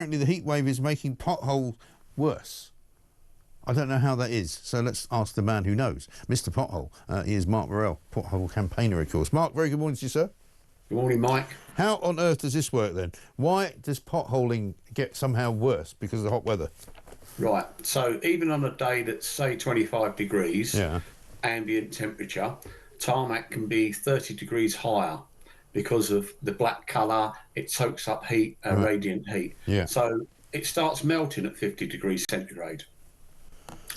Apparently the heat wave is making potholes worse. I don't know how that is, so let's ask the man who knows. Mr. Pothole. He is Mark Morrell, pothole campaigner, of course. Mark, very good morning to you, sir. Good morning, Mike. How on earth does this work then? Why does potholing get somehow worse because of the hot weather? Right, so even on a day that's, say, 25 degrees, Yeah. ambient temperature, tarmac can be 30 degrees higher because of the black colour. It soaks up heat, radiant heat. Yeah. So it starts melting at 50 degrees centigrade.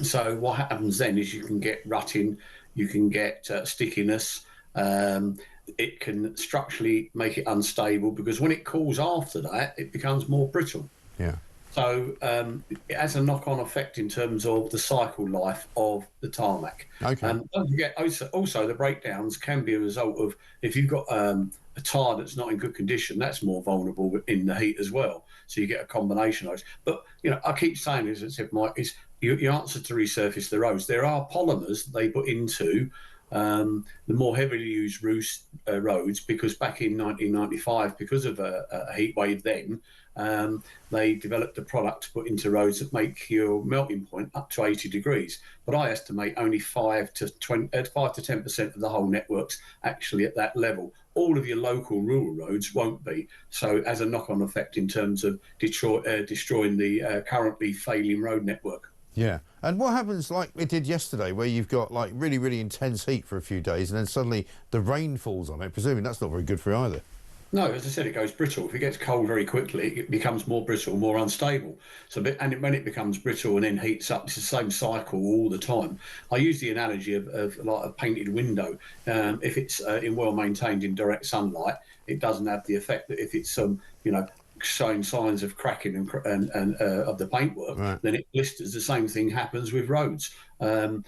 So what happens then is you can get rutting, you can get stickiness. It can structurally make it unstable because when it cools after that, it becomes more brittle. Yeah. So it has a knock-on effect in terms of the cycle life of the tarmac. Okay. Don't forget, also the breakdowns can be a result of if you've got a tyre that's not in good condition, that's more vulnerable in the heat as well. So you get a combination of those. But I keep saying, as I said, Mike, is your answer to resurface the roads. There are polymers they put into the more heavily used roads because back in 1995, because of a heat wave then, they developed a product to put into roads that make your melting point up to 80 degrees. But I estimate only 5 to 10% of the whole network's actually at that level. All of your local rural roads won't be. So it has a knock-on effect in terms of destroying the currently failing road network. Yeah. And what happens like it did yesterday where you've got like really, really intense heat for a few days and then suddenly the rain falls on it? Presuming that's not very good for you either. No, as I said, it goes brittle. If it gets cold very quickly, it becomes more brittle, more unstable. When it becomes brittle and then heats up, it's the same cycle all the time. I use the analogy of like a painted window. If it's in well maintained in direct sunlight, it doesn't have the effect that if it's showing signs of cracking and of the paintwork, Right. then it blisters. The same thing happens with roads. And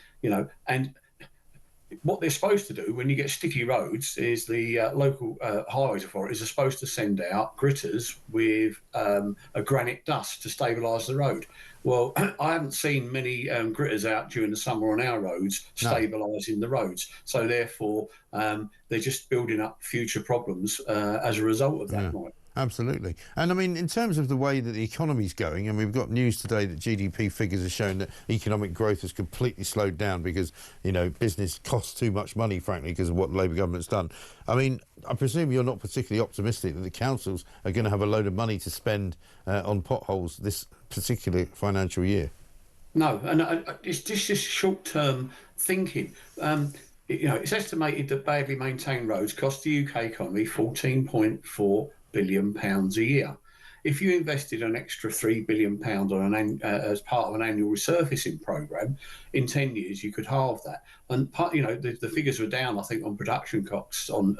what they're supposed to do when you get sticky roads is the local highways authorities are supposed to send out gritters with a granite dust to stabilise the road. Well, I haven't seen many gritters out during the summer on our roads stabilising the roads. So therefore, they're just building up future problems as a result of that. Yeah. Absolutely. And I mean, in terms of the way that the economy's going, and we've got news today that GDP figures are showing that economic growth has completely slowed down because, business costs too much money, frankly, because of what the Labour government's done. I mean, I presume you're not particularly optimistic that the councils are going to have a load of money to spend on potholes this particular financial year. No, and it's just short-term thinking. It's estimated that badly maintained roads cost the UK economy £14.4 billion a year. If you invested an extra £3 billion as part of an annual resurfacing programme, in 10 years you could halve that. And the figures were down, I think, on production costs on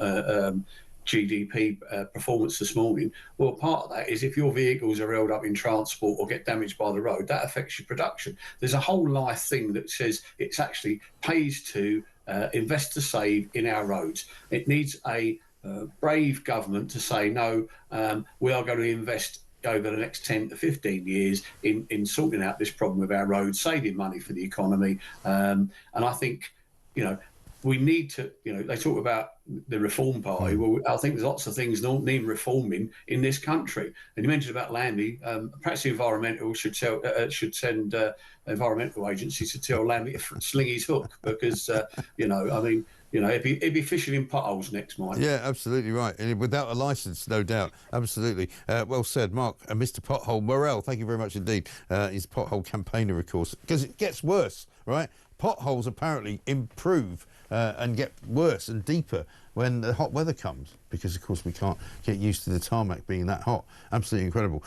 GDP performance this morning. Well, part of that is if your vehicles are held up in transport or get damaged by the road, that affects your production. There's a whole life thing that says it's actually pays to invest to save in our roads. It needs a brave government to say, no, we are going to invest over the next 10 to 15 years in sorting out this problem with our roads, saving money for the economy. And I think, we need to, they talk about the Reform Party. Well, I think there's lots of things don't need reforming in this country. And you mentioned about Landy. Perhaps the environmental should send environmental agencies to tell Landy to sling his hook because, he'd be fishing in potholes next, Mike. Yeah, absolutely right. And without a licence, no doubt. Absolutely. Well said, Mark. And Mr. Pothole Morrell, thank you very much indeed. He's a pothole campaigner, of course, because it gets worse, right? Potholes apparently improve and get worse and deeper when the hot weather comes because, of course, we can't get used to the tarmac being that hot. Absolutely incredible.